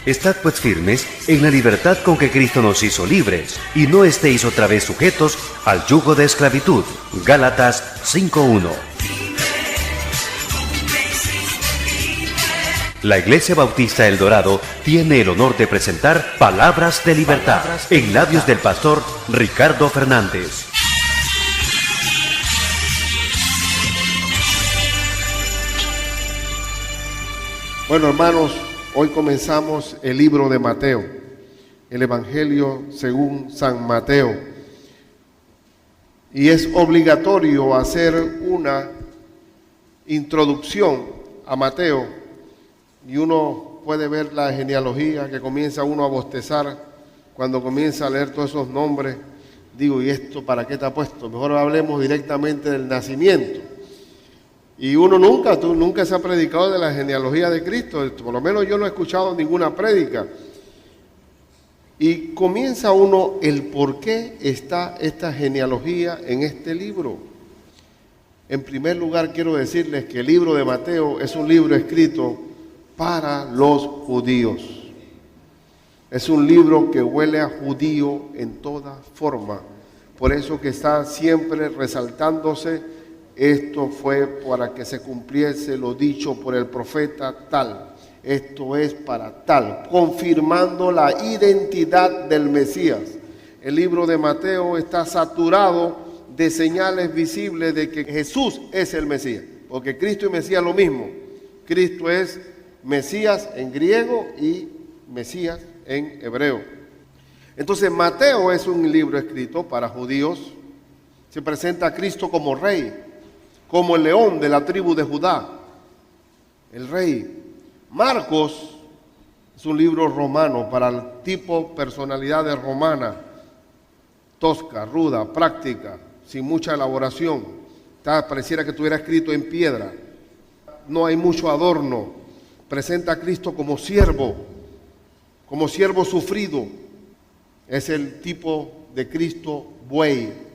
Estad pues firmes en la libertad con que Cristo nos hizo libres, y no estéis otra vez sujetos al yugo de esclavitud. Gálatas 5:1. La Iglesia Bautista El Dorado tiene el honor de presentar Palabras de Libertad en labios del pastor Ricardo Fernández. Bueno, hermanos, hoy comenzamos el libro de Mateo, el Evangelio según San Mateo. Y es obligatorio hacer una introducción a Mateo. Y uno puede ver la genealogía que comienza uno a bostezar cuando comienza a leer todos esos nombres. Digo, ¿y esto para qué está puesto? Mejor hablemos directamente del nacimiento. Y uno nunca se ha predicado de la genealogía de Cristo, por lo menos yo no he escuchado ninguna prédica. Y comienza uno el por qué está esta genealogía en este libro. En primer lugar, quiero decirles que el libro de Mateo es un libro escrito para los judíos. Es un libro que huele a judío en toda forma. Por eso que está siempre resaltándose. Esto fue para que se cumpliese lo dicho por el profeta tal. Esto es para tal, confirmando la identidad del Mesías. El libro de Mateo está saturado de señales visibles de que Jesús es el Mesías. Porque Cristo y Mesías es lo mismo. Cristo es Mesías en griego y Mesías en hebreo. Entonces Mateo es un libro escrito para judíos. Se presenta a Cristo como rey, como el león de la tribu de Judá, el rey. Marcos es un libro romano para el tipo personalidad romana, tosca, ruda, práctica, sin mucha elaboración. Pareciera que estuviera escrito en piedra. No hay mucho adorno. Presenta a Cristo como siervo sufrido. Es el tipo de Cristo buey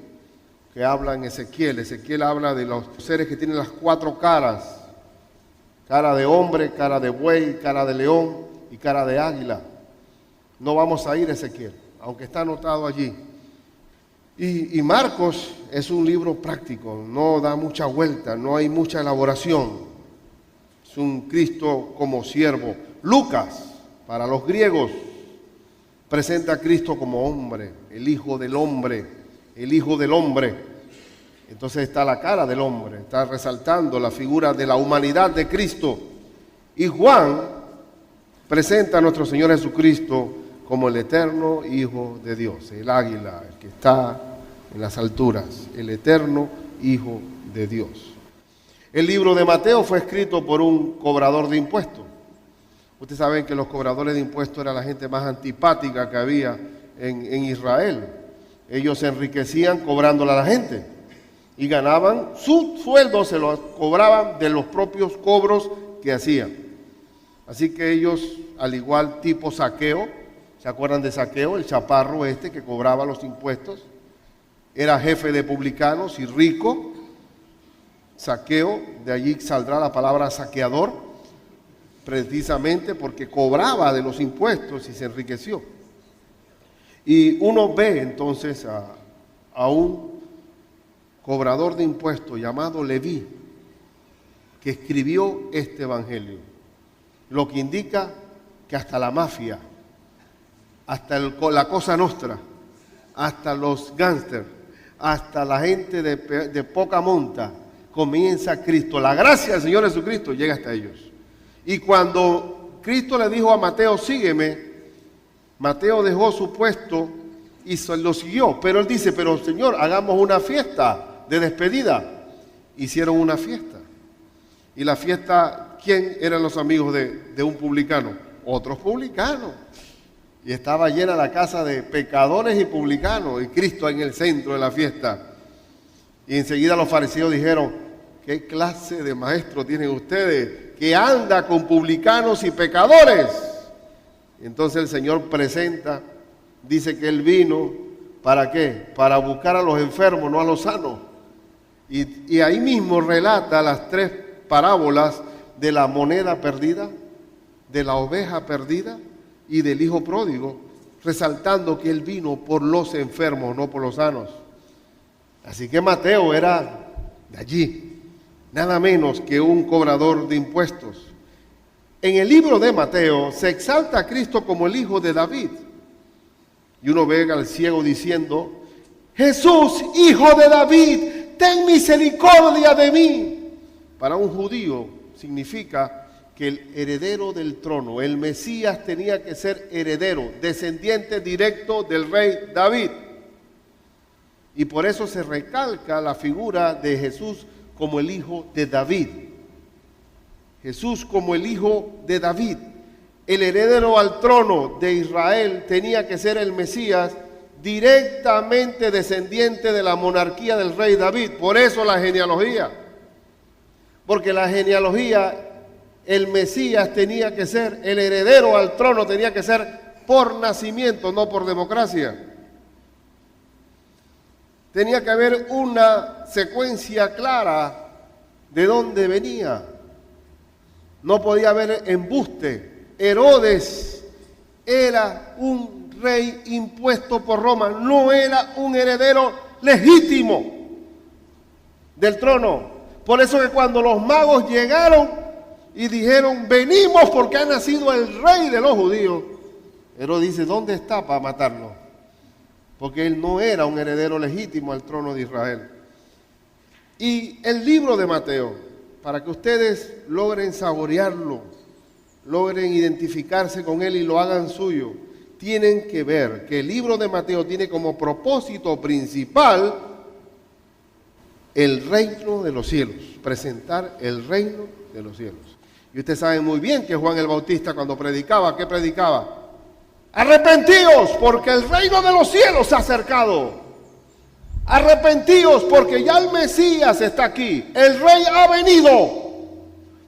que habla en Ezequiel. Ezequiel habla de los seres que tienen las cuatro caras: cara de hombre, cara de buey, cara de león y cara de águila. No vamos a ir a Ezequiel, aunque está anotado allí. Y Marcos es un libro práctico, no da mucha vuelta, no hay mucha elaboración. Es un Cristo como siervo. Lucas, para los griegos, presenta a Cristo como hombre, el Hijo del Hombre. El Hijo del Hombre. Entonces está la cara del hombre, está resaltando la figura de la humanidad de Cristo. Y Juan presenta a nuestro Señor Jesucristo como el eterno Hijo de Dios, el águila, el que está en las alturas, el eterno Hijo de Dios. El libro de Mateo fue escrito por un cobrador de impuestos. Ustedes saben que los cobradores de impuestos eran la gente más antipática que había en Israel. Ellos se enriquecían cobrándole a la gente y ganaban su sueldo, se lo cobraban de los propios cobros que hacían. Así que ellos, al igual tipo Zaqueo, ¿se acuerdan de Zaqueo? El chaparro que cobraba los impuestos, era jefe de publicanos y rico. Zaqueo, de allí saldrá la palabra saqueador, precisamente porque cobraba de los impuestos y se enriqueció. Y uno ve entonces a un cobrador de impuestos llamado Leví, que escribió este evangelio, lo que indica que hasta la mafia, hasta la Cosa Nostra, hasta los gángsters, hasta la gente de poca monta, comienza Cristo. La gracia del Señor Jesucristo llega hasta ellos. Y cuando Cristo le dijo a Mateo, sígueme, Mateo dejó su puesto y lo siguió. Pero él dice, pero Señor, hagamos una fiesta de despedida. Hicieron una fiesta. Y la fiesta, ¿quién eran los amigos de un publicano? Otros publicanos. Y estaba llena la casa de pecadores y publicanos, y Cristo en el centro de la fiesta. Y enseguida los fariseos dijeron, ¿qué clase de maestro tienen ustedes que anda con publicanos y pecadores? Entonces el Señor presenta, dice que Él vino, ¿para qué? Para buscar a los enfermos, no a los sanos. Y ahí mismo relata las tres parábolas de la moneda perdida, de la oveja perdida y del hijo pródigo, resaltando que él vino por los enfermos, no por los sanos. Así que Mateo era de allí, nada menos que un cobrador de impuestos. En el libro de Mateo se exalta a Cristo como el hijo de David. Y uno ve al ciego diciendo: Jesús, hijo de David, ten misericordia de mí. Para un judío significa que el heredero del trono, el Mesías, tenía que ser heredero, descendiente directo del rey David. Y por eso se recalca la figura de Jesús como el hijo de David. Jesús como el hijo de David. El heredero al trono de Israel tenía que ser el Mesías, directamente descendiente de la monarquía del rey David. Por eso la genealogía. Porque la genealogía, el Mesías tenía que ser, el heredero al trono tenía que ser por nacimiento, no por democracia. Tenía que haber una secuencia clara de dónde venía. No podía haber embuste. Herodes era un rey impuesto por Roma, no era un heredero legítimo del trono. Por eso que cuando los magos llegaron y dijeron: venimos porque ha nacido el rey de los judíos, Herodes dice: ¿dónde está para matarlo? Porque él no era un heredero legítimo al trono de Israel. Y el libro de Mateo, para que ustedes logren saborearlo, logren identificarse con él y lo hagan suyo, tienen que ver que el libro de Mateo tiene como propósito principal el reino de los cielos, presentar el reino de los cielos. Y ustedes saben muy bien que Juan el Bautista, cuando predicaba, ¿qué predicaba? Arrepentíos porque el reino de los cielos se ha acercado. Arrepentíos porque ya el Mesías está aquí, el rey ha venido.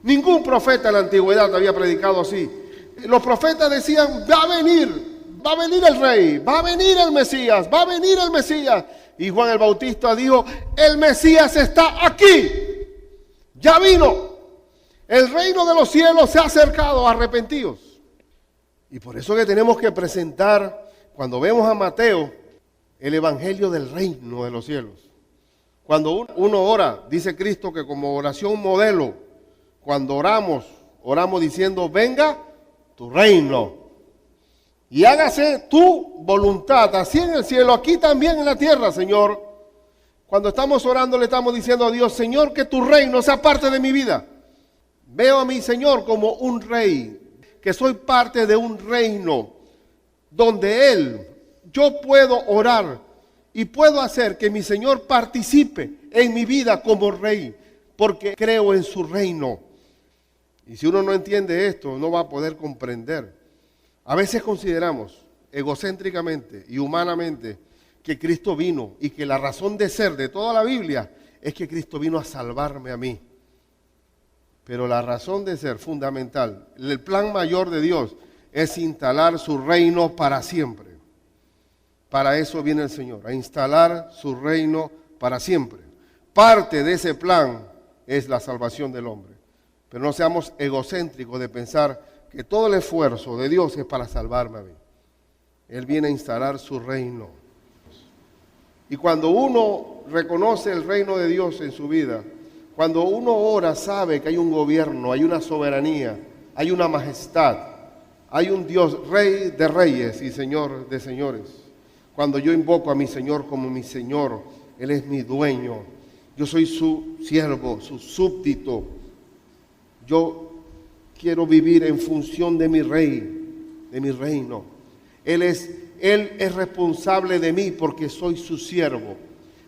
Ningún profeta en la antigüedad había predicado así. Los profetas decían: va a venir el rey, va a venir el Mesías, va a venir el Mesías. Y Juan el Bautista dijo: el Mesías está aquí, ya vino. El reino de los cielos se ha acercado, arrepentidos. Y por eso que tenemos que presentar, cuando vemos a Mateo, el evangelio del reino de los cielos. Cuando uno ora, dice Cristo que como oración modelo, cuando oramos diciendo: venga tu reino y hágase tu voluntad, así en el cielo, aquí también en la tierra, Señor. Cuando estamos orando le estamos diciendo a Dios: Señor, que tu reino sea parte de mi vida. Veo a mi Señor como un rey, que soy parte de un reino donde yo puedo orar y puedo hacer que mi Señor participe en mi vida como rey, porque creo en su reino. Y si uno no entiende esto, no va a poder comprender. A veces consideramos egocéntricamente y humanamente que Cristo vino y que la razón de ser de toda la Biblia es que Cristo vino a salvarme a mí. Pero la razón de ser fundamental, el plan mayor de Dios es instalar su reino para siempre. Para eso viene el Señor, a instalar su reino para siempre. Parte de ese plan es la salvación del hombre. Pero no seamos egocéntricos de pensar que todo el esfuerzo de Dios es para salvarme a mí. Él viene a instalar su reino. Y cuando uno reconoce el reino de Dios en su vida, cuando uno ora, sabe que hay un gobierno, hay una soberanía, hay una majestad, hay un Dios, rey de reyes y señor de señores. Cuando yo invoco a mi Señor como mi Señor, Él es mi dueño, yo soy su siervo, su súbdito. Yo quiero vivir en función de mi rey, de mi reino. Él es responsable de mí porque soy su siervo.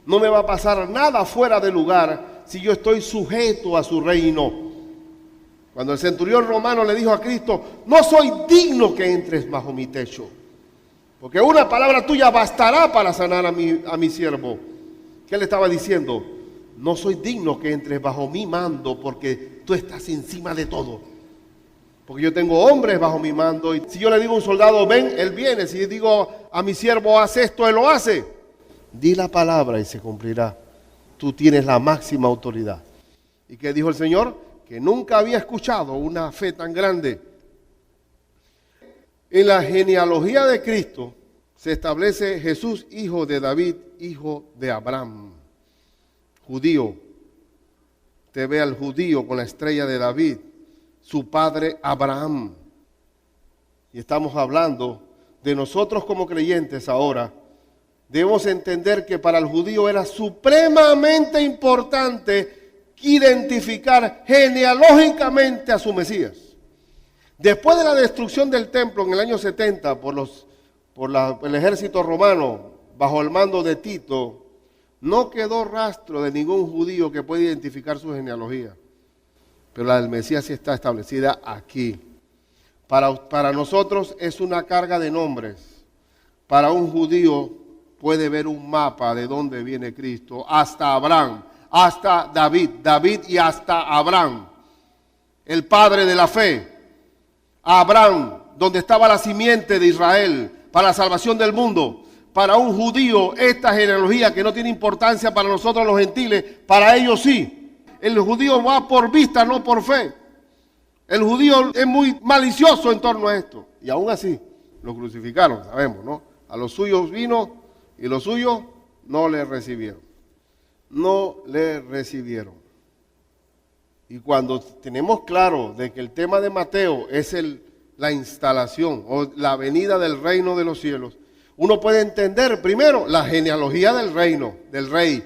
No me va a pasar nada fuera de lugar si yo estoy sujeto a su reino. Cuando el centurión romano le dijo a Cristo: no soy digno que entres bajo mi techo, porque una palabra tuya bastará para sanar a mi siervo. ¿Qué le estaba diciendo? No soy digno que entres bajo mi mando porque tú estás encima de todo. Porque yo tengo hombres bajo mi mando y si yo le digo a un soldado ven, él viene. Si digo a mi siervo haz esto, él lo hace. Di la palabra y se cumplirá. Tú tienes la máxima autoridad. ¿Y qué dijo el Señor? Que nunca había escuchado una fe tan grande. En la genealogía de Cristo se establece Jesús, hijo de David, hijo de Abraham, judío. Te ve al judío con la estrella de David, su padre Abraham. Y estamos hablando de nosotros como creyentes ahora. Debemos entender que para el judío era supremamente importante identificar genealógicamente a su Mesías. Después de la destrucción del templo en el año 70 por el ejército romano bajo el mando de Tito, no quedó rastro de ningún judío que pueda identificar su genealogía. Pero la del Mesías sí está establecida aquí. Para nosotros es una carga de nombres. Para un judío puede ver un mapa de dónde viene Cristo, hasta Abraham, hasta David y hasta Abraham, el padre de la fe. Abraham, donde estaba la simiente de Israel para la salvación del mundo. Para un judío, esta genealogía que no tiene importancia para nosotros los gentiles, para ellos sí. El judío va por vista, no por fe. El judío es muy malicioso en torno a esto. Y aún así, lo crucificaron, sabemos, ¿no? A los suyos vino y los suyos no le recibieron. No le recibieron. Y cuando tenemos claro de que el tema de Mateo es la instalación o la venida del reino de los cielos, uno puede entender primero la genealogía del reino, del rey.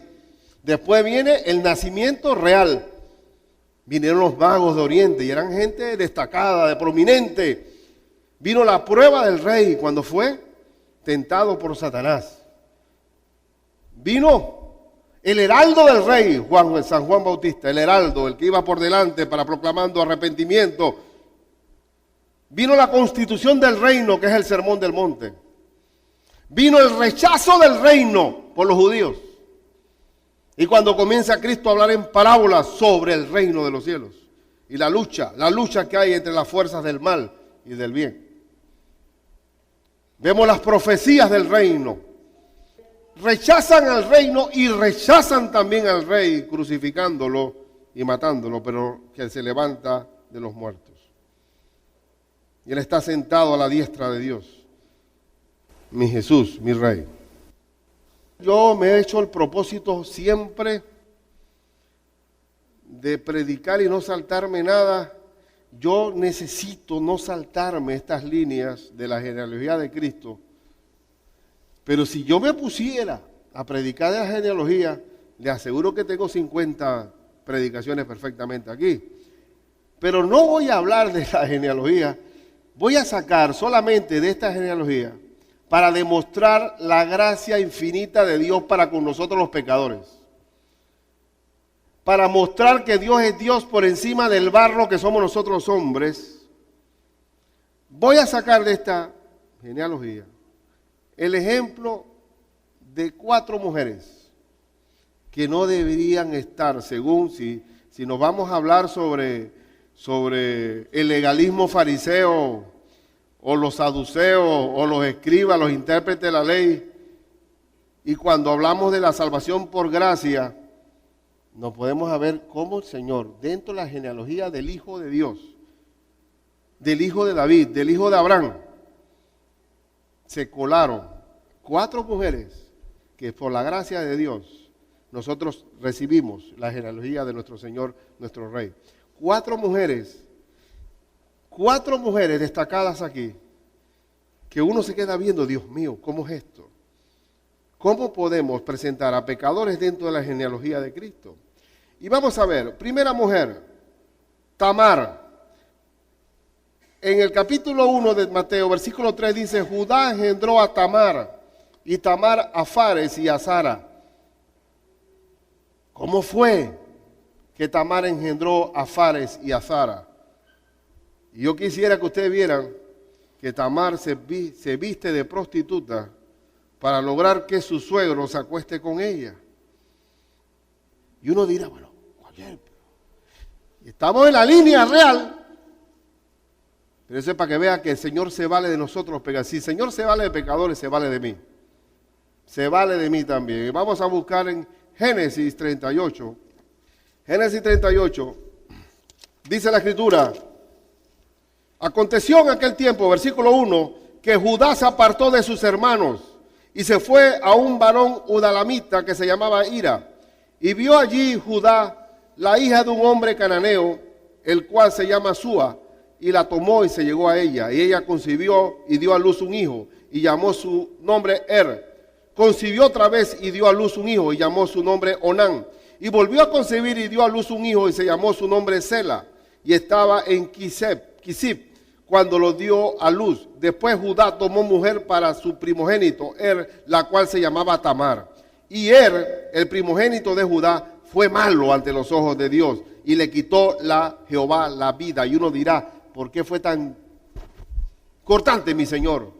Después viene el nacimiento real. Vinieron los magos de Oriente y eran gente destacada, de prominente. Vino la prueba del rey cuando fue tentado por Satanás. Vino el heraldo del rey, San Juan Bautista, el heraldo, el que iba por delante para proclamando arrepentimiento. Vino la constitución del reino, que es el sermón del monte. Vino el rechazo del reino por los judíos. Y cuando comienza Cristo a hablar en parábolas sobre el reino de los cielos y la lucha que hay entre las fuerzas del mal y del bien. Vemos las profecías del reino. Rechazan al reino y rechazan también al rey, crucificándolo y matándolo, pero que se levanta de los muertos. Y él está sentado a la diestra de Dios. Mi Jesús, mi Rey. Yo me he hecho el propósito siempre de predicar y no saltarme nada. Yo necesito no saltarme estas líneas de la genealogía de Cristo. Pero si yo me pusiera a predicar de la genealogía, le aseguro que tengo 50 predicaciones perfectamente aquí. Pero no voy a hablar de la genealogía. Voy a sacar solamente de esta genealogía para demostrar la gracia infinita de Dios para con nosotros los pecadores. Para mostrar que Dios es Dios por encima del barro que somos nosotros los hombres. Voy a sacar de esta genealogía el ejemplo de 4 mujeres que no deberían estar, según si nos vamos a hablar sobre el legalismo fariseo, o los saduceos, o los escribas, los intérpretes de la ley. Y cuando hablamos de la salvación por gracia, nos podemos ver cómo el Señor, dentro de la genealogía del Hijo de Dios, del Hijo de David, del Hijo de Abraham, se colaron 4 mujeres que por la gracia de Dios nosotros recibimos la genealogía de nuestro Señor, nuestro Rey. 4 mujeres destacadas aquí, que uno se queda viendo, Dios mío, ¿cómo es esto? ¿Cómo podemos presentar a pecadores dentro de la genealogía de Cristo? Y vamos a ver, primera mujer, Tamar. En el capítulo 1 de Mateo, versículo 3 dice, Judá engendró a Tamar, y Tamar a Fares y a Zara. ¿Cómo fue que Tamar engendró a Fares y a Zara? Y yo quisiera que ustedes vieran que Tamar se viste de prostituta para lograr que su suegro se acueste con ella. Y uno dirá, bueno, estamos en la línea real. Pero eso es para que vea que el Señor se vale de nosotros los pecadores. Si el Señor se vale de pecadores, se vale de mí. Se vale de mí también. Y vamos a buscar en Génesis 38. Génesis 38, dice la Escritura, Aconteció en aquel tiempo, versículo 1, que Judá se apartó de sus hermanos y se fue a un varón udalamita que se llamaba Ira. Y vio allí Judá la hija de un hombre cananeo, el cual se llama Súa, y la tomó y se llegó a ella. Y ella concibió y dio a luz un hijo, y llamó su nombre Concibió otra vez y dio a luz un hijo, y llamó su nombre Onán. Y volvió a concebir y dio a luz un hijo, y se llamó su nombre Sela. Y estaba en Kisib cuando lo dio a luz. Después Judá tomó mujer para su primogénito, la cual se llamaba Tamar. Y el primogénito de Judá, fue malo ante los ojos de Dios, y le quitó Jehová la vida. Y uno dirá, ¿por qué fue tan cortante, mi Señor?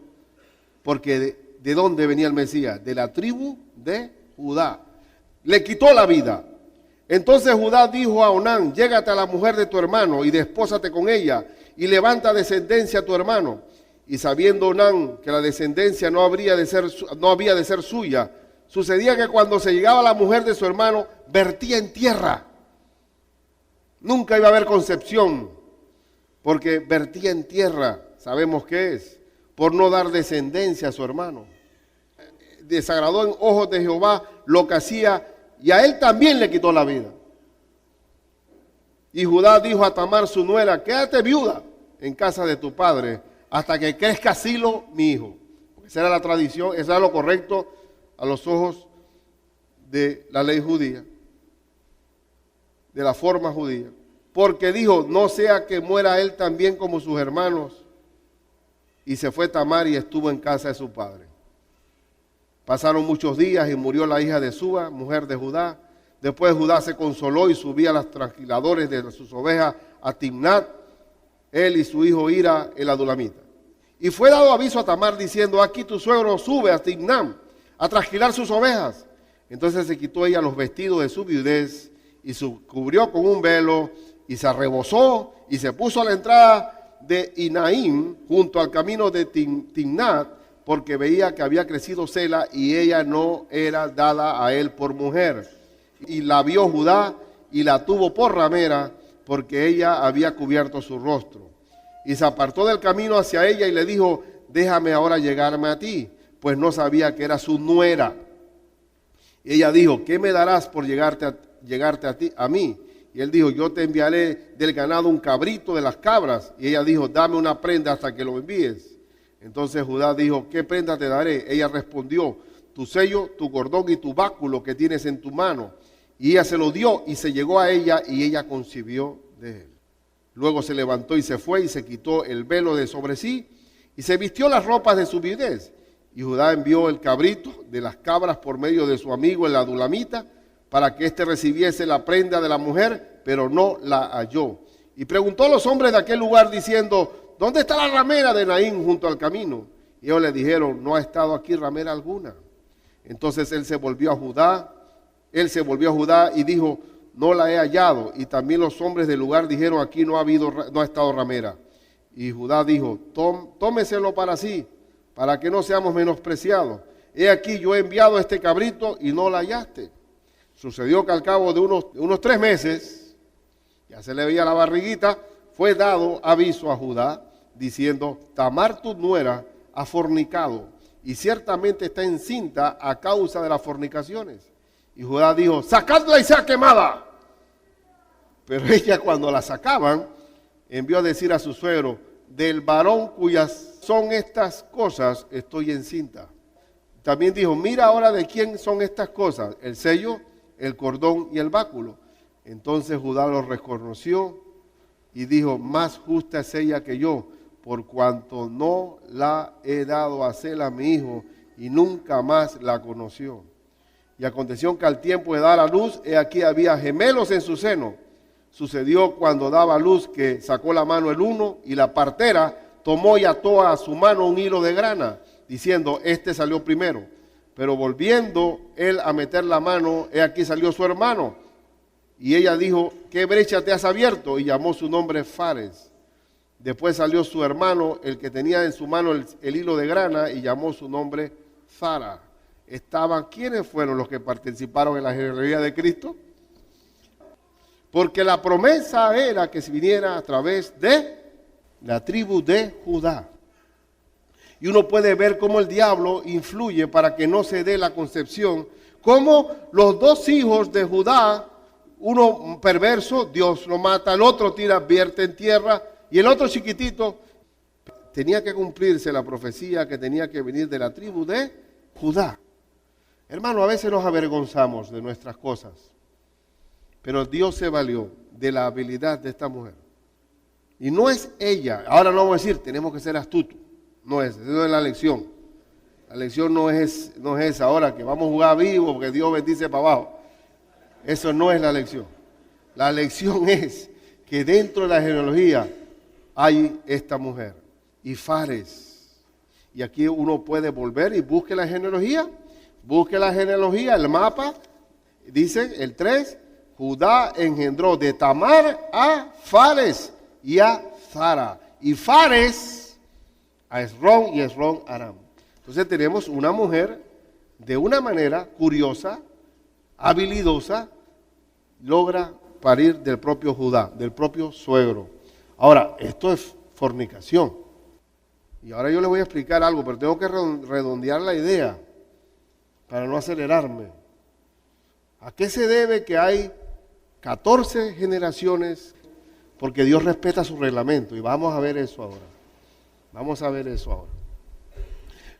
Porque ¿de dónde venía el Mesías? De la tribu de Judá. Le quitó la vida. Entonces Judá dijo a Onán, llégate a la mujer de tu hermano y despósate con ella, y levanta descendencia a tu hermano. Y sabiendo Onán que la descendencia no había de ser suya, sucedía que cuando se llegaba la mujer de su hermano, vertía en tierra. Nunca iba a haber concepción, porque vertía en tierra, sabemos qué es, por no dar descendencia a su hermano. Desagradó en ojos de Jehová lo que hacía, y a él también le quitó la vida. Y Judá dijo a Tamar su nuera, quédate viuda en casa de tu padre, hasta que crezca Silo, mi hijo. Esa era la tradición, eso era lo correcto a los ojos de la ley judía, de la forma judía. Porque dijo, no sea que muera él también como sus hermanos. Y se fue Tamar y estuvo en casa de su padre. Pasaron muchos días y murió la hija de Súa, mujer de Judá. Después Judá se consoló y subía a los trasquiladores de sus ovejas a Timnat, él y su hijo Ira, el adulamita. Y fue dado aviso a Tamar diciendo, aquí tu suegro sube a Timnat a trasquilar sus ovejas. Entonces se quitó ella los vestidos de su viudez y se cubrió con un velo y se arrebozó y se puso a la entrada de Inaim junto al camino de Timnat, porque veía que había crecido Sela y ella no era dada a él por mujer. Y la vio Judá y la tuvo por ramera, porque ella había cubierto su rostro. Y se apartó del camino hacia ella y le dijo, déjame ahora llegarme a ti, pues no sabía que era su nuera. Y ella dijo, ¿qué me darás por llegarte a mí? Y él dijo, yo te enviaré del ganado un cabrito de las cabras. Y ella dijo, dame una prenda hasta que lo envíes. Entonces Judá dijo, ¿qué prenda te daré? Ella respondió, tu sello, tu cordón y tu báculo que tienes en tu mano. Y ella se lo dio y se llegó a ella y ella concibió de él. Luego se levantó y se fue y se quitó el velo de sobre sí y se vistió las ropas de su viudez. Y Judá envió el cabrito de las cabras por medio de su amigo el adulamita para que éste recibiese la prenda de la mujer, pero no la halló. Y preguntó a los hombres de aquel lugar diciendo, ¿dónde está la ramera de Naín junto al camino? Y ellos le dijeron, no ha estado aquí ramera alguna. Entonces él se volvió a Judá y dijo, no la he hallado. Y también los hombres del lugar dijeron, aquí no ha estado ramera. Y Judá dijo, tómeselo para sí, para que no seamos menospreciados. He aquí, yo he enviado este cabrito y no la hallaste. Sucedió que al cabo de unos 3 meses, ya se le veía la barriguita, fue dado aviso a Judá, diciendo, Tamar tu nuera ha fornicado, y ciertamente está encinta a causa de las fornicaciones. Y Judá dijo, sacadla y sea quemada. Pero ella, cuando la sacaban, envió a decir a su suegro, del varón cuyas son estas cosas, estoy encinta. También dijo, mira ahora de quién son estas cosas, el sello, el cordón y el báculo. Entonces Judá lo reconoció y dijo, más justa es ella que yo, por cuanto no la he dado a Sela mi hijo, y nunca más la conoció. Y aconteció que al tiempo de dar a luz, he aquí había gemelos en su seno. Sucedió cuando daba a luz que sacó la mano el uno, y la partera tomó y ató a su mano un hilo de grana, diciendo, este salió primero. Pero volviendo él a meter la mano, he aquí salió su hermano. Y ella dijo, ¿qué brecha te has abierto? Y llamó su nombre Fares. Después salió su hermano, el que tenía en su mano el hilo de grana, y llamó su nombre Zara. ¿Quiénes fueron los que participaron en la genealogía de Cristo? Porque la promesa era que se viniera a través de La tribu de Judá. Y uno puede ver cómo el diablo influye para que no se dé la concepción, cómo los dos hijos de Judá, uno perverso, Dios lo mata, el otro vierte en tierra, y el otro chiquitito, tenía que cumplirse la profecía que tenía que venir de la tribu de Judá. Hermano, a veces nos avergonzamos de nuestras cosas, pero Dios se valió de la habilidad de esta mujer. Y no es ella, ahora no vamos a decir, tenemos que ser astutos. No es, eso es la lección. La lección no es esa, ahora que vamos a jugar vivo porque Dios bendice para abajo. Eso no es la lección. La lección es que dentro de la genealogía hay esta mujer, y Fares. Y aquí uno puede volver y busque la genealogía, el mapa, dice el 3, Judá engendró de Tamar a Fares y a Zara. Y Fares a Esrón y Esrón a Aram. Entonces tenemos una mujer de una manera curiosa, habilidosa, logra parir del propio Judá, del propio suegro. Ahora, esto es fornicación. Y ahora yo les voy a explicar algo, pero tengo que redondear la idea para no acelerarme. ¿A qué se debe que hay 14 generaciones? Porque Dios respeta su reglamento y vamos a ver eso ahora.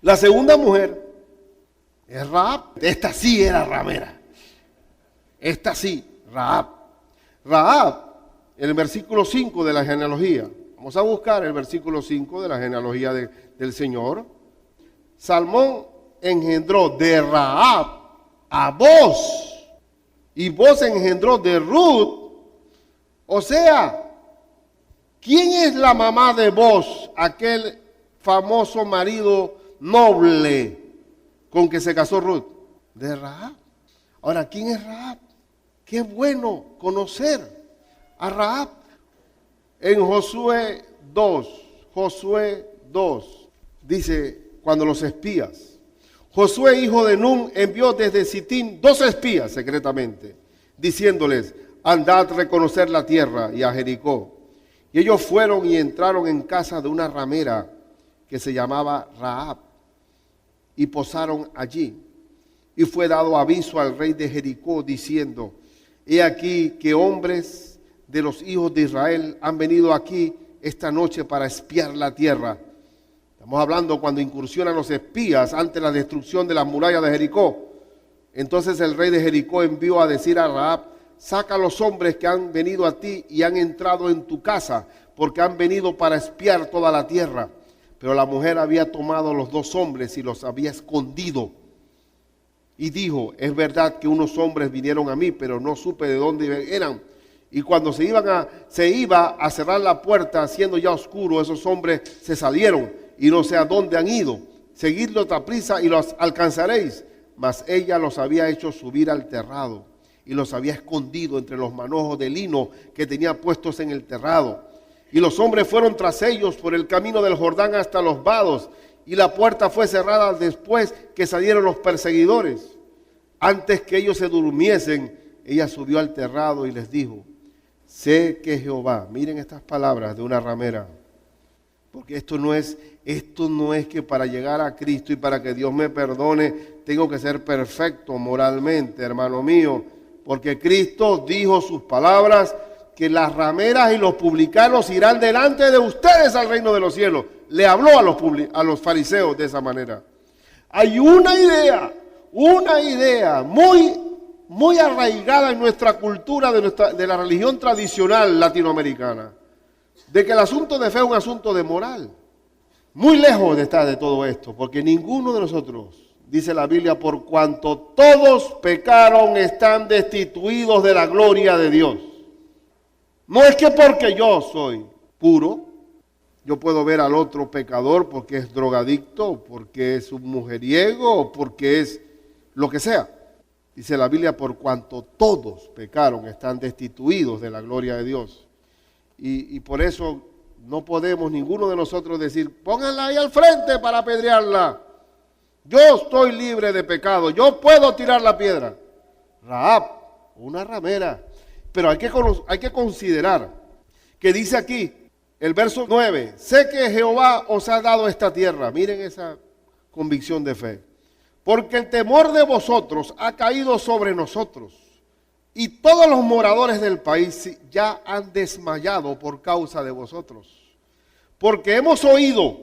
La segunda mujer es Rahab. Esta sí era ramera. Esta sí, Rahab. Rahab, en el versículo 5 de la genealogía. Vamos a buscar el versículo 5 de la genealogía del Señor. Salmón engendró de Rahab a Boz. Y Boz engendró de Ruth. O sea, ¿quién es la mamá de Boz, aquel famoso marido noble con que se casó Ruth? De Rahab. Ahora, ¿quién es Rahab? Qué bueno conocer a Rahab. En Josué 2, dice, cuando los espías, Josué, hijo de Nun, envió desde Sitín 2 espías secretamente, diciéndoles, andad a reconocer la tierra y a Jericó. Y ellos fueron y entraron en casa de una ramera que se llamaba Rahab y posaron allí. Y fue dado aviso al rey de Jericó diciendo, he aquí que hombres de los hijos de Israel han venido aquí esta noche para espiar la tierra. Estamos hablando cuando incursionan los espías ante la destrucción de las murallas de Jericó. Entonces el rey de Jericó envió a decir a Rahab, saca a los hombres que han venido a ti y han entrado en tu casa, porque han venido para espiar toda la tierra. Pero la mujer había tomado los 2 hombres y los había escondido. Y dijo, es verdad que unos hombres vinieron a mí, pero no supe de dónde eran. Y cuando se iba a cerrar la puerta, siendo ya oscuro, esos hombres se salieron y no sé a dónde han ido. Seguidlos a prisa y los alcanzaréis. Mas ella los había hecho subir al terrado y los había escondido entre los manojos de lino que tenía puestos en el terrado. Y los hombres fueron tras ellos por el camino del Jordán hasta los vados, y la puerta fue cerrada después que salieron los perseguidores. Antes que ellos se durmiesen, ella subió al terrado y les dijo, sé que Jehová, miren estas palabras de una ramera, porque esto no es que para llegar a Cristo y para que Dios me perdone, tengo que ser perfecto moralmente, hermano mío, porque Cristo dijo sus palabras, que las rameras y los publicanos irán delante de ustedes al reino de los cielos. Le habló a los fariseos de esa manera. Hay una idea muy arraigada en nuestra cultura de la religión tradicional latinoamericana, de que el asunto de fe es un asunto de moral. Muy lejos de estar de todo esto, porque ninguno de nosotros, dice la Biblia, por cuanto todos pecaron, están destituidos de la gloria de Dios. No es que porque yo soy puro, yo puedo ver al otro pecador porque es drogadicto, porque es un mujeriego, o porque es lo que sea. Dice la Biblia, por cuanto todos pecaron, están destituidos de la gloria de Dios. Y por eso no podemos ninguno de nosotros decir, pónganla ahí al frente para apedrearla. Yo estoy libre de pecado, yo puedo tirar la piedra. Rahab, una ramera. Pero hay que considerar que dice aquí, El verso 9, sé que Jehová os ha dado esta tierra. Miren esa convicción de fe. Porque el temor de vosotros ha caído sobre nosotros, y todos los moradores del país ya han desmayado por causa de vosotros. Porque hemos oído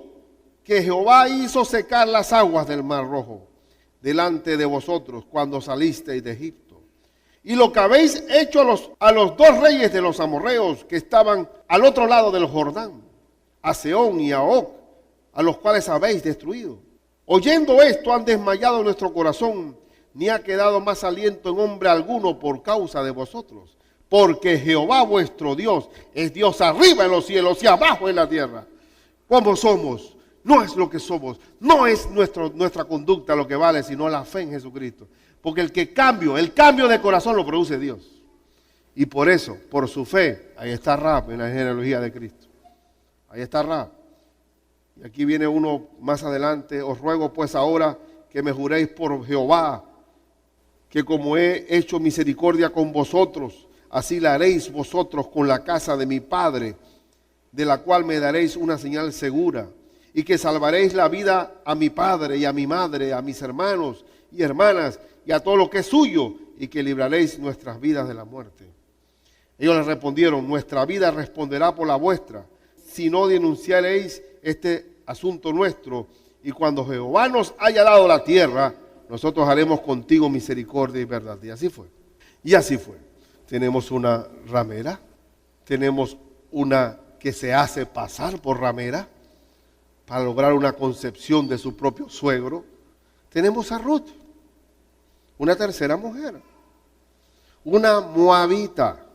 que Jehová hizo secar las aguas del Mar Rojo delante de vosotros cuando salisteis de Egipto. Y lo que habéis hecho a los dos reyes de los amorreos que estaban al otro lado del Jordán, a Sehón y a Og, a los cuales habéis destruido. Oyendo esto han desmayado nuestro corazón, ni ha quedado más aliento en hombre alguno por causa de vosotros. Porque Jehová vuestro Dios es Dios arriba en los cielos y abajo en la tierra. ¿Cómo somos? No es lo que somos, no es nuestra conducta lo que vale, sino la fe en Jesucristo. Porque el cambio de corazón lo produce Dios. Y por eso, por su fe, ahí está Rahab en la genealogía de Cristo. Ahí está Rahab. Y aquí viene uno más adelante. Os ruego pues ahora que me juréis por Jehová, que como he hecho misericordia con vosotros, así la haréis vosotros con la casa de mi padre, de la cual me daréis una señal segura, y que salvaréis la vida a mi padre y a mi madre, a mis hermanos y hermanas, y a todo lo que es suyo, y que libraréis nuestras vidas de la muerte. Ellos les respondieron, nuestra vida responderá por la vuestra, si no denunciaréis este asunto nuestro, y cuando Jehová nos haya dado la tierra, nosotros haremos contigo misericordia y verdad. Y así fue. Y así fue. Tenemos una ramera, tenemos una que se hace pasar por ramera para lograr una concepción de su propio suegro. Tenemos a Ruth, una tercera mujer, una moabita,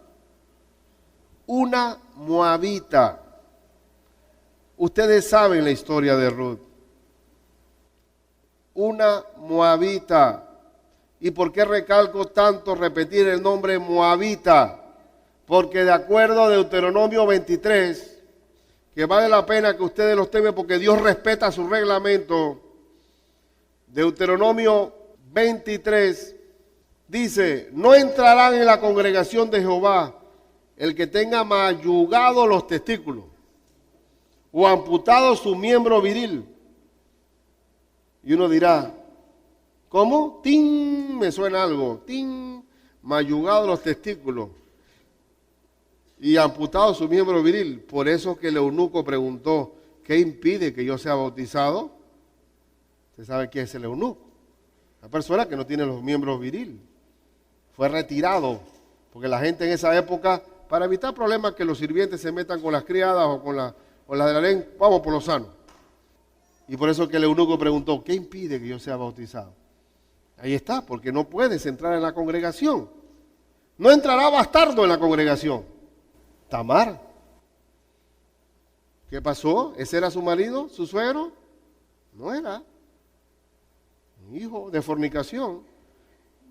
Ustedes saben la historia de Ruth. Una moabita. ¿Y por qué recalco tanto repetir el nombre moabita? Porque de acuerdo a Deuteronomio 23, que vale la pena que ustedes los temen porque Dios respeta su reglamento, Deuteronomio 23 dice, no entrarán en la congregación de Jehová el que tenga mayugado los testículos o amputado su miembro viril. Y uno dirá, ¿cómo? ¡Tin! Me suena algo. ¡Tin! Mayugado los testículos y amputado su miembro viril. Por eso que el eunuco preguntó, ¿qué impide que yo sea bautizado? ¿Usted sabe qué es el eunuco? La persona que no tiene los miembros viril. Fue retirado, porque la gente en esa época, para evitar problemas que los sirvientes se metan con las criadas o con las de la ley, vamos por lo sano. Y por eso que el eunuco preguntó, ¿qué impide que yo sea bautizado? Ahí está, porque no puedes entrar en la congregación. No entrará bastardo en la congregación. Tamar. ¿Qué pasó? ¿Ese era su marido, su suegro? No era. Un hijo de fornicación.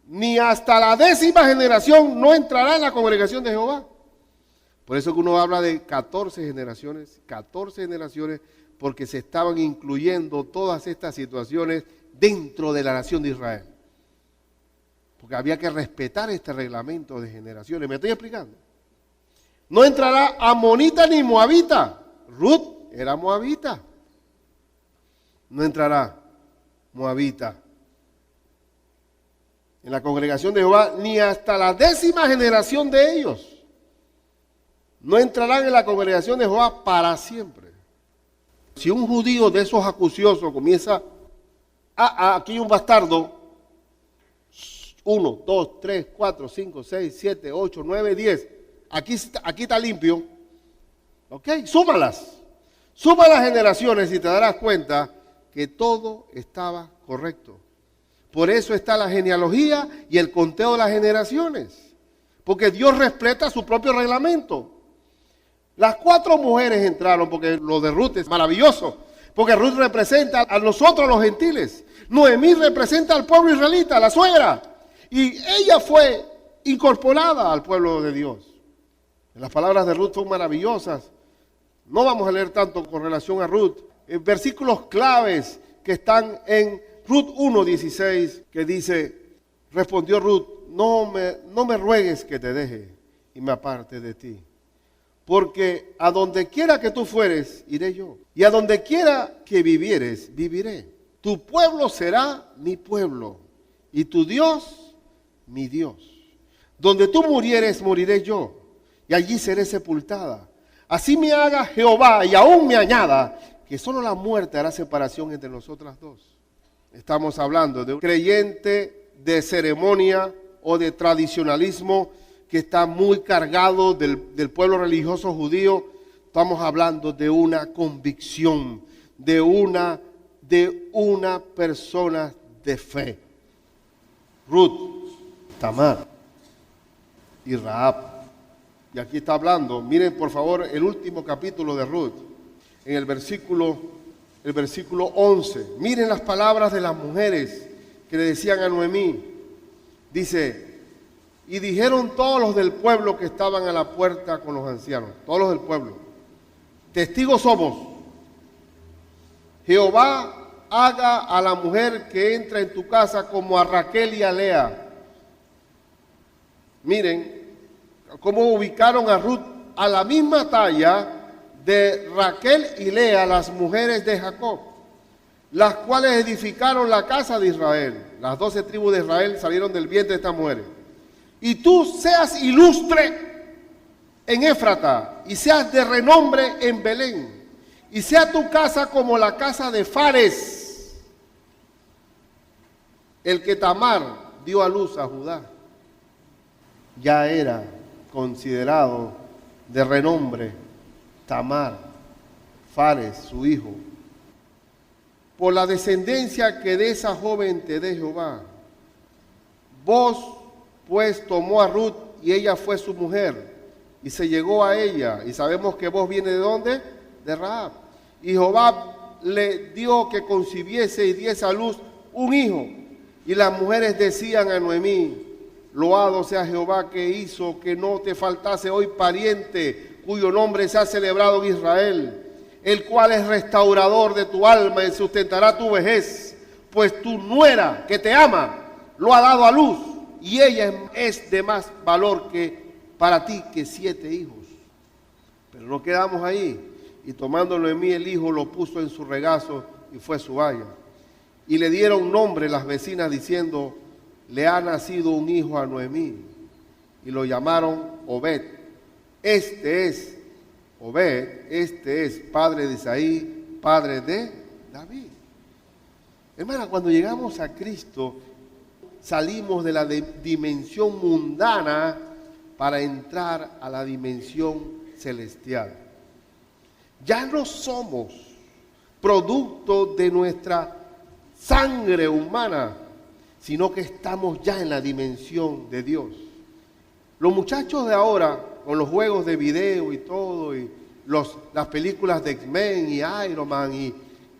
Ni hasta la 10ª generación no entrará en la congregación de Jehová. Por eso que uno habla de 14 generaciones, porque se estaban incluyendo todas estas situaciones dentro de la nación de Israel. Porque había que respetar este reglamento de generaciones. ¿Me estoy explicando? No entrará amonita ni moabita. Ruth era moabita. No entrará moabita en la congregación de Jehová, ni hasta la 10ª generación de ellos. No entrarán en la congregación de Jehová para siempre. Si un judío de esos acuciosos comienza, aquí hay un bastardo, 1, 2, 3, 4, 5, 6, 7, 8, 9, 10, aquí está limpio, ¿ok? Súmalas, suma las generaciones y te darás cuenta que todo estaba correcto. Por eso está la genealogía y el conteo de las generaciones, porque Dios respeta su propio reglamento. Las 4 mujeres entraron, porque lo de Ruth es maravilloso, porque Ruth representa a nosotros los gentiles. Noemí representa al pueblo israelita, la suegra, y ella fue incorporada al pueblo de Dios. Las palabras de Ruth son maravillosas. No vamos a leer tanto con relación a Ruth. Versículos claves que están en Ruth 1:16, que dice, respondió Ruth, no me ruegues que te deje y me aparte de ti. porque a donde quiera que tú fueres, iré yo. Y a donde quiera que vivieres, viviré. Tu pueblo será mi pueblo, y tu Dios, mi Dios. Donde tú murieres, moriré yo, y allí seré sepultada. Así me haga Jehová, y aún me añada, que solo la muerte hará separación entre nosotras dos. Estamos hablando de un creyente de ceremonia o de tradicionalismo que está muy cargado del pueblo religioso judío. Estamos hablando de una convicción, de una persona de fe. Ruth, Tamar y Rahab. Y aquí está hablando, miren por favor el último capítulo de Ruth, en el versículo 11. Miren las palabras de las mujeres que le decían a Noemí. Dice, y dijeron todos los del pueblo que estaban a la puerta con los ancianos, todos los del pueblo, testigos somos, Jehová haga a la mujer que entra en tu casa como a Raquel y a Lea. Miren cómo ubicaron a Ruth a la misma talla de Raquel y Lea, las mujeres de Jacob, las cuales edificaron la casa de Israel. Las 12 tribus de Israel salieron del vientre de estas mujeres. Y tú seas ilustre en Éfrata, y seas de renombre en Belén, y sea tu casa como la casa de Fares, el que Tamar dio a luz a Judá. Ya era considerado de renombre Tamar, Fares, su hijo. Por la descendencia que de esa joven te dé Jehová. Vos pues tomó a Ruth y ella fue su mujer y se llegó a ella. Y sabemos que vos viene de dónde? De Rahab. Y Jehová le dio que concibiese y diese a luz un hijo. Y las mujeres decían a Noemí, loado sea Jehová que hizo que no te faltase hoy pariente cuyo nombre se ha celebrado en Israel, el cual es restaurador de tu alma y sustentará tu vejez, pues tu nuera que te ama lo ha dado a luz y ella es de más valor que para ti que 7 hijos. Pero no quedamos ahí. Y tomando Noemí el hijo lo puso en su regazo y fue su haya. Y le dieron nombre las vecinas diciendo, le ha nacido un hijo a Noemí. Y lo llamaron Obed. Este es padre de Isaí, padre de David. Hermana, cuando llegamos a Cristo, salimos de la dimensión mundana para entrar a la dimensión celestial. Ya no somos producto de nuestra sangre humana, sino que estamos ya en la dimensión de Dios. Los muchachos de ahora, con los juegos de video y todo, y las películas de X-Men y Iron Man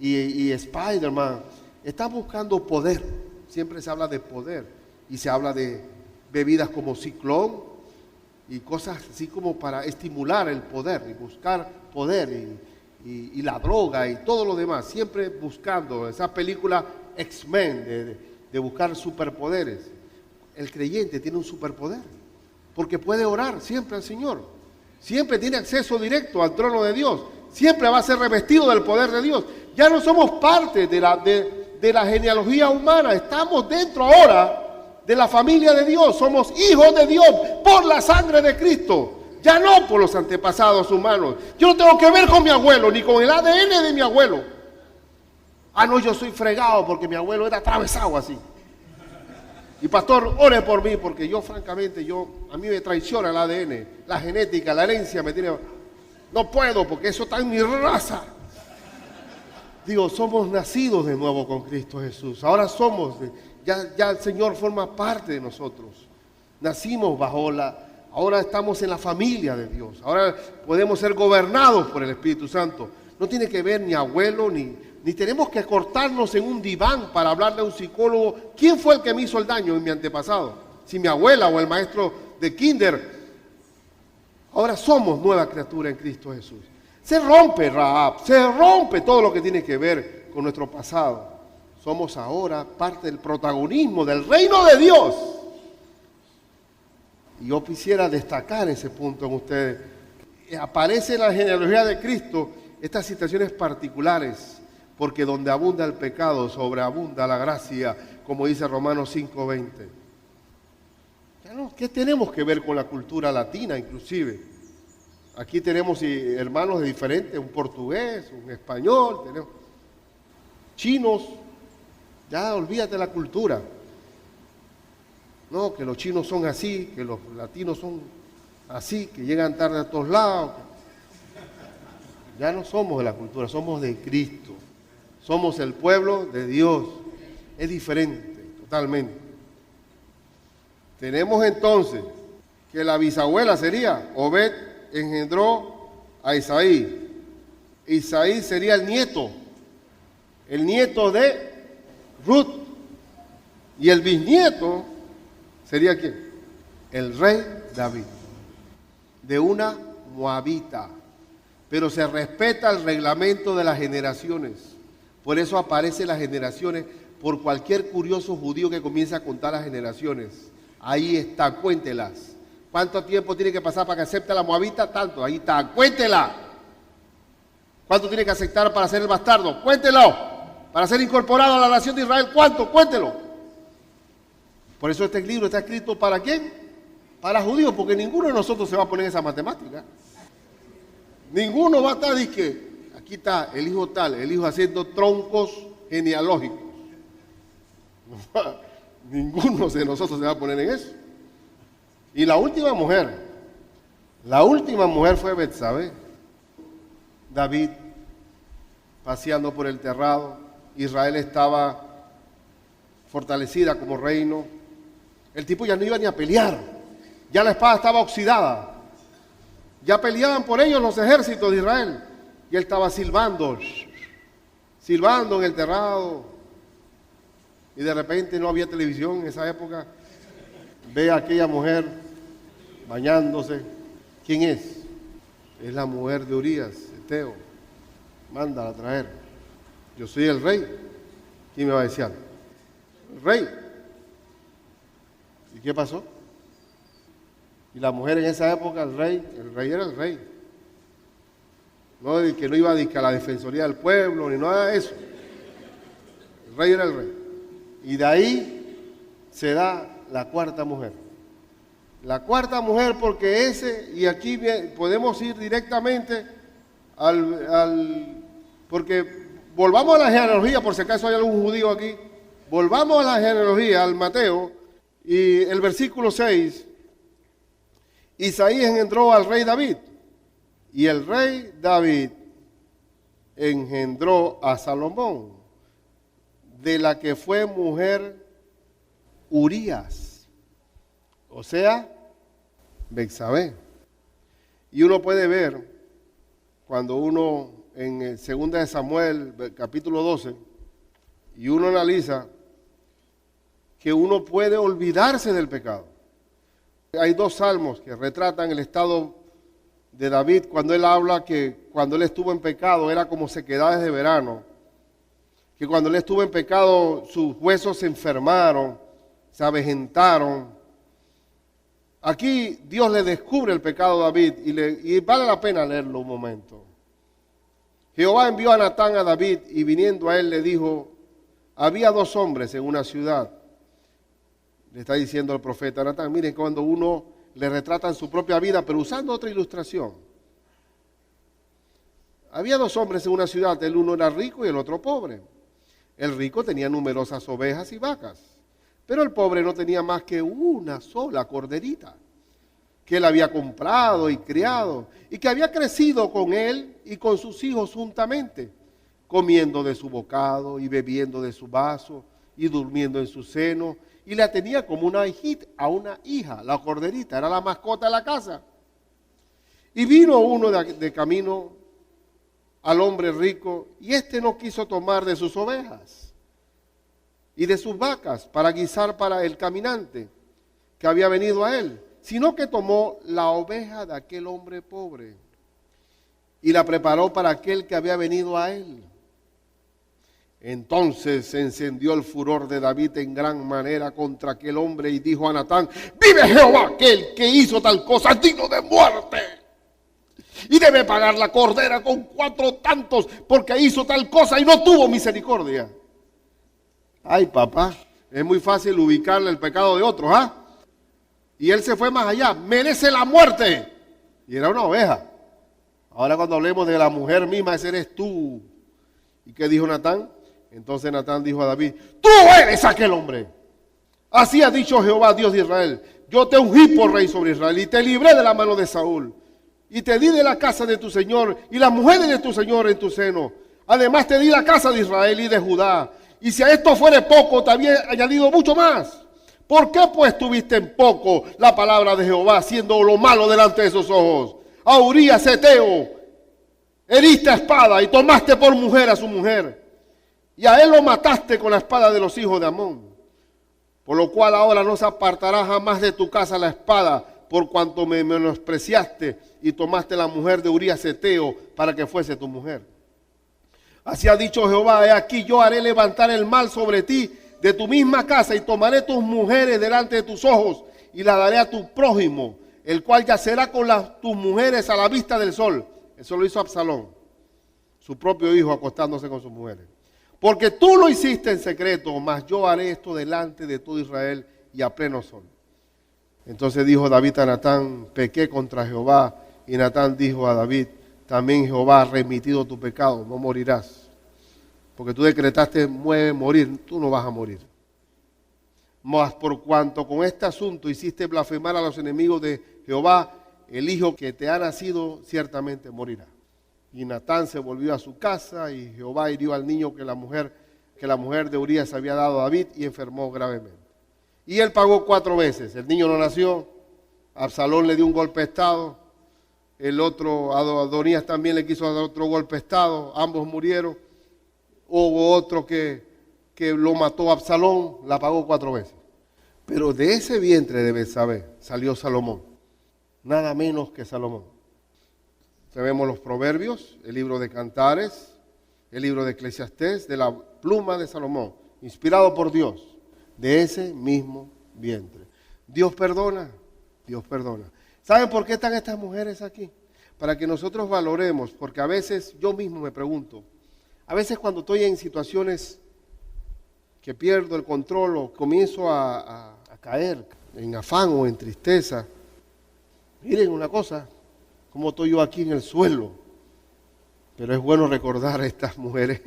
y Spider-Man, están buscando poder. Siempre se habla de poder y se habla de bebidas como Ciclón y cosas así como para estimular el poder y buscar poder y la droga y todo lo demás. Siempre buscando esa película X-Men de buscar superpoderes. El creyente tiene un superpoder porque puede orar siempre al Señor. Siempre tiene acceso directo al trono de Dios. Siempre va a ser revestido del poder de Dios. Ya no somos parte de la genealogía humana. Estamos dentro ahora de la familia de Dios. Somos hijos de Dios por la sangre de Cristo. Ya no por los antepasados humanos. Yo no tengo que ver con mi abuelo, ni con el ADN de mi abuelo. Ah, no, yo soy fregado porque mi abuelo era atravesado así. Y pastor, ore por mí porque yo francamente, a mí me traiciona el ADN, la genética, la herencia me tiene... No puedo porque eso está en mi raza. Digo, somos nacidos de nuevo con Cristo Jesús. Ahora somos, ya el Señor forma parte de nosotros. Nacimos ahora estamos en la familia de Dios. Ahora podemos ser gobernados por el Espíritu Santo. No tiene que ver ni abuelo, ni tenemos que cortarnos en un diván para hablarle a un psicólogo. ¿Quién fue el que me hizo el daño en mi antepasado? Si mi abuela o el maestro de kinder. Ahora somos nueva criatura en Cristo Jesús. Se rompe Rahab, se rompe todo lo que tiene que ver con nuestro pasado. Somos ahora parte del protagonismo del reino de Dios. Y yo quisiera destacar ese punto en ustedes. aparece en la genealogía de Cristo estas situaciones particulares, porque donde abunda el pecado, sobreabunda la gracia, como dice Romanos 5:20. ¿Qué tenemos que ver con la cultura latina inclusive? Aquí tenemos hermanos de diferentes, un portugués, un español, tenemos chinos. Ya olvídate de la cultura. No, que los chinos son así, que los latinos son así, que llegan tarde a todos lados. Ya no somos de la cultura, somos de Cristo. Somos el pueblo de Dios. Es diferente, totalmente. Tenemos entonces que la bisabuela sería Obed, engendró a Isaí. Isaí sería el nieto de Ruth. Y el bisnieto sería ¿quién? El rey David, de una moabita. Pero se respeta el reglamento de las generaciones. Por eso aparecen las generaciones por cualquier curioso judío que comience a contar las generaciones. Ahí está, cuéntelas. ¿Cuánto tiempo tiene que pasar para que acepte la moabita? Tanto, ahí está, cuéntela. ¿Cuánto tiene que aceptar para ser el bastardo? Cuéntelo. Para ser incorporado a la nación de Israel, ¿cuánto? Cuéntelo. Por eso este libro está escrito ¿para quién? Para judíos, porque ninguno de nosotros se va a poner en esa matemática. Ninguno va a estar, dice, aquí está el hijo tal, el hijo haciendo troncos genealógicos. Ninguno de nosotros se va a poner en eso. Y la última mujer fue Betsabé. David paseando por el terrado, Israel estaba fortalecida como reino. El tipo ya no iba ni a pelear, ya la espada estaba oxidada. Ya peleaban por ellos los ejércitos de Israel. Y él estaba silbando en el terrado. Y de repente no había televisión en esa época. Ve a aquella mujer bañándose. ¿Quién es? Es la mujer de Urías, Eteo. Mándala a traer. Yo soy el rey. ¿Quién me va a decir algo? El rey. ¿Y qué pasó? Y la mujer en esa época, el rey era el rey. No, que no iba a la defensoría del pueblo, ni nada de eso. El rey era el rey. Y de ahí se da la cuarta mujer. La cuarta mujer porque y aquí podemos ir directamente porque volvamos a la genealogía, por si acaso hay algún judío aquí. Volvamos a la genealogía, al Mateo, y el versículo 6. Isaí engendró al rey David, y el rey David engendró a Salomón, de la que fue mujer Urías, o sea, Betsabé. Y uno puede ver, cuando uno en el 2 de Samuel, capítulo 12, y uno analiza, que uno puede olvidarse del pecado. Hay dos salmos que retratan el estado de David cuando él habla que cuando él estuvo en pecado era como sequedades de verano, que cuando él estuvo en pecado sus huesos se enfermaron, se avejentaron. Aquí Dios le descubre el pecado a David y vale la pena leerlo un momento. Jehová envió a Natán a David y viniendo a él le dijo, había dos hombres en una ciudad. Le está diciendo al profeta Natán, miren cuando uno le retratan su propia vida, pero usando otra ilustración. Había dos hombres en una ciudad, el uno era rico y el otro pobre. El rico tenía numerosas ovejas y vacas, pero el pobre no tenía más que una sola corderita, que él había comprado y criado, y que había crecido con él y con sus hijos juntamente, comiendo de su bocado y bebiendo de su vaso y durmiendo en su seno, y la tenía como una hija, la corderita, era la mascota de la casa. Y vino uno de camino al hombre rico, y éste no quiso tomar de sus ovejas y de sus vacas para guisar para el caminante que había venido a él, sino que tomó la oveja de aquel hombre pobre y la preparó para aquel que había venido a él. Entonces se encendió el furor de David en gran manera contra aquel hombre y dijo a Natán, vive Jehová, aquel que hizo tal cosa, digno de muerte. y debe pagar la cordera con 4 tantos porque hizo tal cosa y no tuvo misericordia. Ay, papá, es muy fácil ubicarle el pecado de otros, ¿ah? Y él se fue más allá, merece la muerte. Y era una oveja. Ahora cuando hablemos de la mujer misma, ese eres tú. ¿Y qué dijo Natán? Entonces Natán dijo a David, tú eres aquel hombre. Así ha dicho Jehová, Dios de Israel, yo te ungí por rey sobre Israel y te libré de la mano de Saúl. Y te di de la casa de tu señor y las mujeres de tu señor en tu seno. Además te di la casa de Israel y de Judá. Y si a esto fuere poco, te había añadido mucho más. ¿Por qué pues tuviste en poco la palabra de Jehová, haciendo lo malo delante de sus ojos? A Urías Heteo heriste a espada y tomaste por mujer a su mujer. Y a él lo mataste con la espada de los hijos de Amón. Por lo cual ahora no se apartará jamás de tu casa la espada, por cuanto me menospreciaste y tomaste la mujer de Urías Heteo para que fuese tu mujer. Así ha dicho Jehová, he aquí yo haré levantar el mal sobre ti de tu misma casa y tomaré tus mujeres delante de tus ojos y las daré a tu prójimo, el cual yacerá con tus mujeres a la vista del sol. Eso lo hizo Absalón, su propio hijo acostándose con sus mujeres. Porque tú lo hiciste en secreto, mas yo haré esto delante de todo Israel y a pleno sol. Entonces dijo David a Natán, pequé contra Jehová. Y Natán dijo a David, también Jehová ha remitido tu pecado, no morirás. Porque tú decretaste morir, tú no vas a morir. Mas por cuanto con este asunto hiciste blasfemar a los enemigos de Jehová, el hijo que te ha nacido ciertamente morirá. Y Natán se volvió a su casa y Jehová hirió al niño que la mujer de Urías había dado a David y enfermó gravemente. Y él pagó 4 veces. El niño no nació, Absalón le dio un golpe de estado, el otro, Adonías también le quiso dar otro golpe de estado, ambos murieron. Hubo otro que lo mató a Absalón, la pagó 4 veces. Pero de ese vientre de Betsabé salió Salomón, nada menos que Salomón. Vemos los Proverbios, el libro de Cantares, el libro de Eclesiastés, de la pluma de Salomón, inspirado por Dios, de ese mismo vientre. Dios perdona, Dios perdona. ¿Saben por qué están estas mujeres aquí? Para que nosotros valoremos, porque a veces yo mismo me pregunto, a veces cuando estoy en situaciones que pierdo el control o comienzo a caer en afán o en tristeza, miren una cosa, como estoy yo aquí en el suelo. Pero es bueno recordar a estas mujeres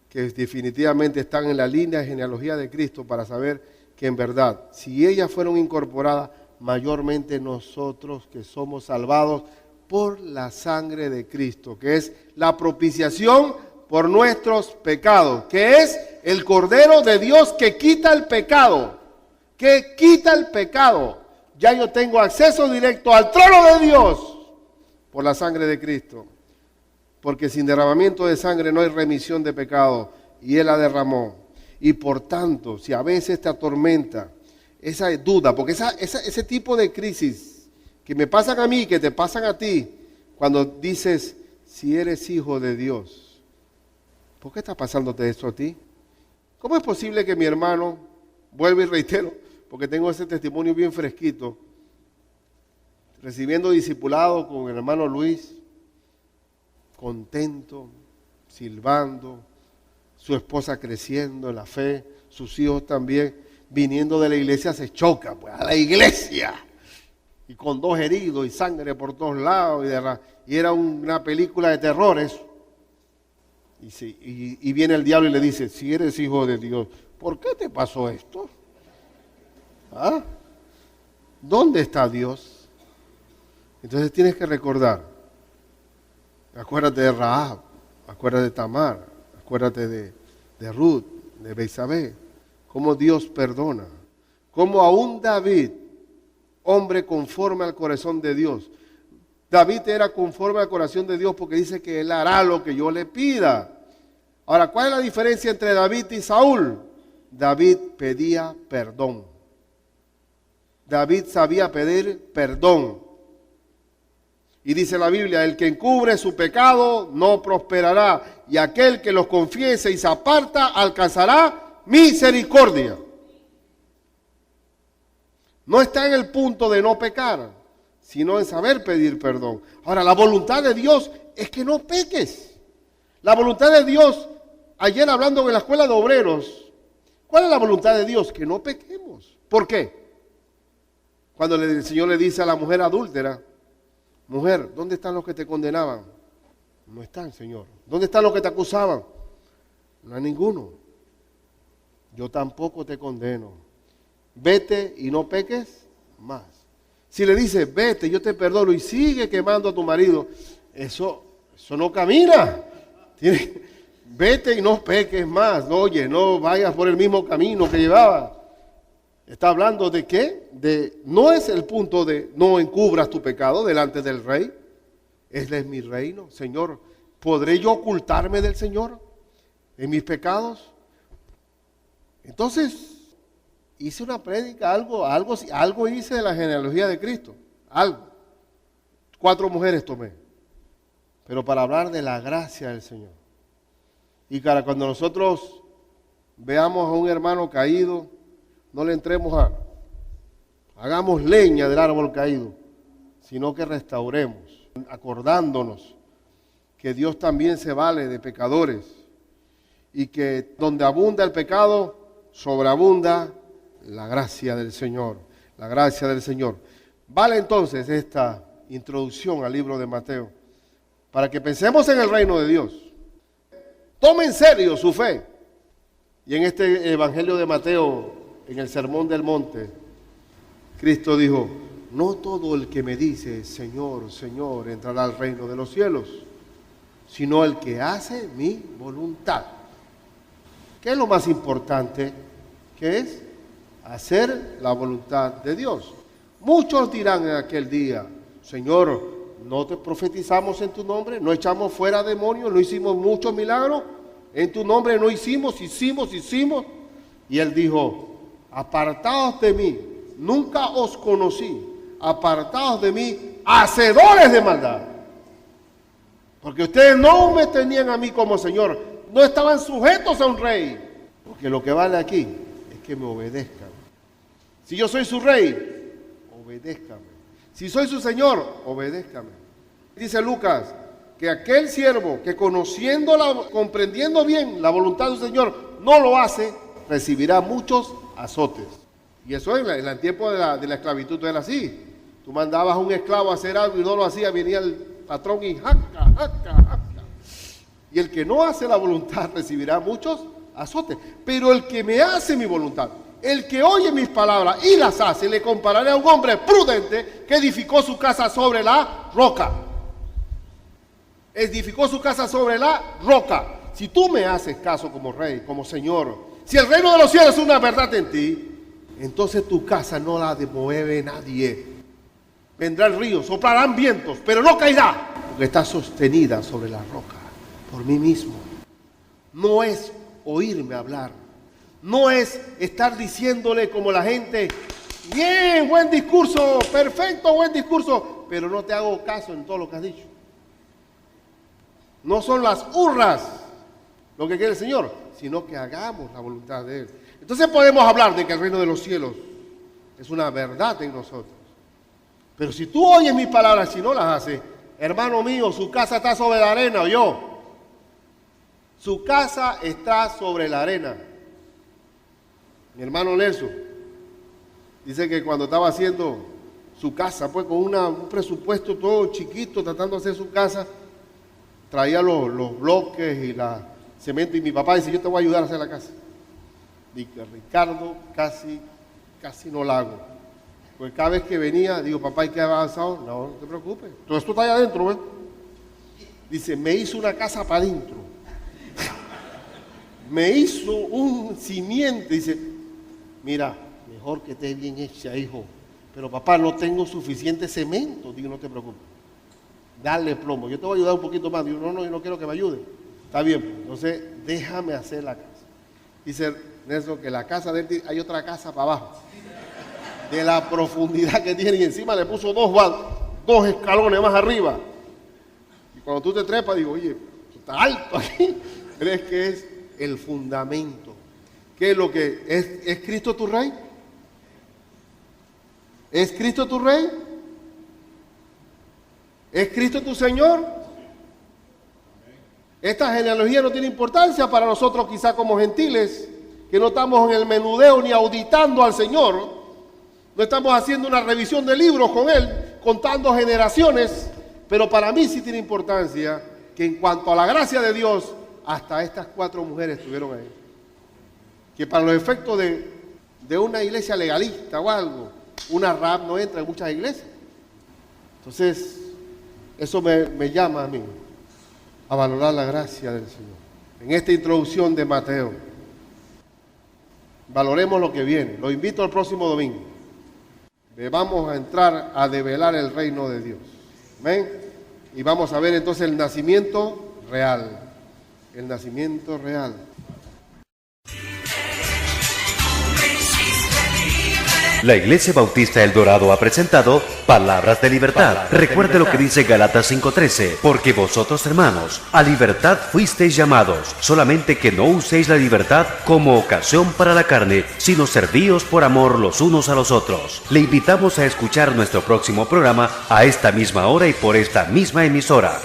que definitivamente están en la línea de genealogía de Cristo para saber que en verdad, si ellas fueron incorporadas, mayormente nosotros que somos salvados por la sangre de Cristo, que es la propiciación por nuestros pecados, que es el Cordero de Dios que quita el pecado, que quita el pecado. Ya yo tengo acceso directo al trono de Dios por la sangre de Cristo, porque sin derramamiento de sangre no hay remisión de pecado, y Él la derramó. Y por tanto, si a veces te atormenta esa duda, porque ese tipo de crisis que me pasan a mí, que te pasan a ti, cuando dices, si eres hijo de Dios, ¿por qué está pasándote esto a ti? ¿Cómo es posible que mi hermano, vuelvo y reitero, porque tengo ese testimonio bien fresquito, recibiendo discipulado con el hermano Luis, contento, silbando, su esposa creciendo en la fe, sus hijos también, viniendo de la iglesia se choca, pues a la iglesia, y con 2 heridos y sangre por todos lados, y era una película de terror eso. Y viene el diablo y le dice, si eres hijo de Dios, ¿por qué te pasó esto? ¿Ah? ¿Dónde está Dios? Entonces tienes que recordar, acuérdate de Rahab, acuérdate de Tamar, acuérdate de Ruth, de Betsabé, cómo Dios perdona, cómo aún David, hombre conforme al corazón de Dios. David era conforme al corazón de Dios porque dice que él hará lo que yo le pida. Ahora, ¿cuál es la diferencia entre David y Saúl? David pedía perdón. David sabía pedir perdón. Y dice la Biblia, el que encubre su pecado no prosperará, y aquel que los confiese y se aparta alcanzará misericordia. No está en el punto de no pecar, sino en saber pedir perdón. Ahora, la voluntad de Dios es que no peques. La voluntad de Dios, ayer hablando en la escuela de obreros, ¿cuál es la voluntad de Dios? Que no pequemos. ¿Por qué? Cuando el Señor le dice a la mujer adúltera, mujer, ¿dónde están los que te condenaban? No están, Señor. ¿Dónde están los que te acusaban? No hay ninguno. Yo tampoco te condeno. Vete y no peques más. Si le dice, vete, yo te perdono y sigue quemando a tu marido, eso no camina. Vete y no peques más. Oye, no vayas por el mismo camino que llevaba. Está hablando de qué? No es el punto de no encubras tu pecado delante del rey. Él es mi reino. Señor, ¿podré yo ocultarme del Señor en mis pecados? Entonces, hice una prédica, algo hice de la genealogía de Cristo. Algo. 4 mujeres tomé. Pero para hablar de la gracia del Señor. Y cuando nosotros veamos a un hermano caído, no le entremos hagamos leña del árbol caído, sino que restauremos, acordándonos que Dios también se vale de pecadores y que donde abunda el pecado, sobreabunda la gracia del Señor, la gracia del Señor. Vale entonces esta introducción al libro de Mateo, para que pensemos en el reino de Dios. Tome en serio su fe. Y en este Evangelio de Mateo, en el Sermón del Monte, Cristo dijo, no todo el que me dice, Señor, Señor, entrará al reino de los cielos, sino el que hace mi voluntad. ¿Qué es lo más importante? ¿Qué es? Hacer la voluntad de Dios. Muchos dirán en aquel día, Señor, ¿no te profetizamos en tu nombre? ¿No echamos fuera demonios? ¿No hicimos muchos milagros? En tu nombre no hicimos. Y él dijo, apartaos de mí, nunca os conocí, apartados de mí, hacedores de maldad. Porque ustedes no me tenían a mí como Señor, no estaban sujetos a un rey. Porque lo que vale aquí es que me obedezcan. Si yo soy su rey, obedézcame. Si soy su Señor, obedézcame. Dice Lucas que aquel siervo que comprendiendo bien la voluntad del Señor, no lo hace, recibirá muchos azotes. Y eso en el tiempo de la esclavitud era así. Tú mandabas a un esclavo a hacer algo y no lo hacía, venía el patrón y jaca. Y el que no hace la voluntad recibirá muchos azotes. Pero el que me hace mi voluntad, el que oye mis palabras y las hace, le compararé a un hombre prudente que edificó su casa sobre la roca. Edificó su casa sobre la roca. Si tú me haces caso como rey, como Señor, si el reino de los cielos es una verdad en ti, entonces tu casa no la mueve nadie. Vendrá el río, soplarán vientos, pero no caerá, porque está sostenida sobre la roca por mí mismo. No es oírme hablar, no es estar diciéndole como la gente, bien, buen discurso, perfecto, buen discurso, pero no te hago caso en todo lo que has dicho. No son las hurras lo que quiere el Señor, sino que hagamos la voluntad de Él. Entonces podemos hablar de que el reino de los cielos es una verdad en nosotros. Pero si tú oyes mis palabras y no las haces, hermano mío, su casa está sobre la arena, ¿oyó? Su casa está sobre la arena. Mi hermano Nelson dice que cuando estaba haciendo su casa, pues con un presupuesto todo chiquito, tratando de hacer su casa, traía los bloques y la cemento, y mi papá dice, yo te voy a ayudar a hacer la casa. Dice, Ricardo, casi no la hago. Pues cada vez que venía, digo, papá, ¿y qué ha avanzado? No te preocupes, todo esto está allá adentro, ¿ves? Dice, me hizo una casa para adentro. Me hizo un simiente. Dice, mira, mejor que esté bien hecha, hijo. Pero papá, no tengo suficiente cemento. Digo, no te preocupes. Dale plomo. Yo te voy a ayudar un poquito más. Digo, no, yo no quiero que me ayude. Está bien, entonces déjame hacer la casa. Dice Nelson que la casa de él, hay otra casa para abajo. De la profundidad que tiene, y encima le puso dos escalones más arriba. Y cuando tú te trepas, digo, oye, está alto aquí. ¿Crees que es el fundamento? ¿Qué es lo que es Cristo tu rey? ¿Es Cristo tu rey? ¿Es Cristo tu Señor? Esta genealogía no tiene importancia para nosotros quizá como gentiles, que no estamos en el menudeo ni auditando al Señor, no estamos haciendo una revisión de libros con Él, contando generaciones, pero para mí sí tiene importancia que en cuanto a la gracia de Dios, hasta estas 4 mujeres estuvieron ahí. Que para los efectos de una iglesia legalista o algo, una Rahab no entra en muchas iglesias. Entonces, eso me llama a mí a valorar la gracia del Señor. En esta introducción de Mateo, valoremos lo que viene. Lo invito al próximo domingo. Vamos a entrar a develar el reino de Dios. ¿Amén? Y vamos a ver entonces el nacimiento real. El nacimiento real. La Iglesia Bautista El Dorado ha presentado Palabras de Libertad. Recuerde lo que dice Gálatas 5:13, porque vosotros, hermanos, a libertad fuisteis llamados, solamente que no uséis la libertad como ocasión para la carne, sino servíos por amor los unos a los otros. Le invitamos a escuchar nuestro próximo programa a esta misma hora y por esta misma emisora.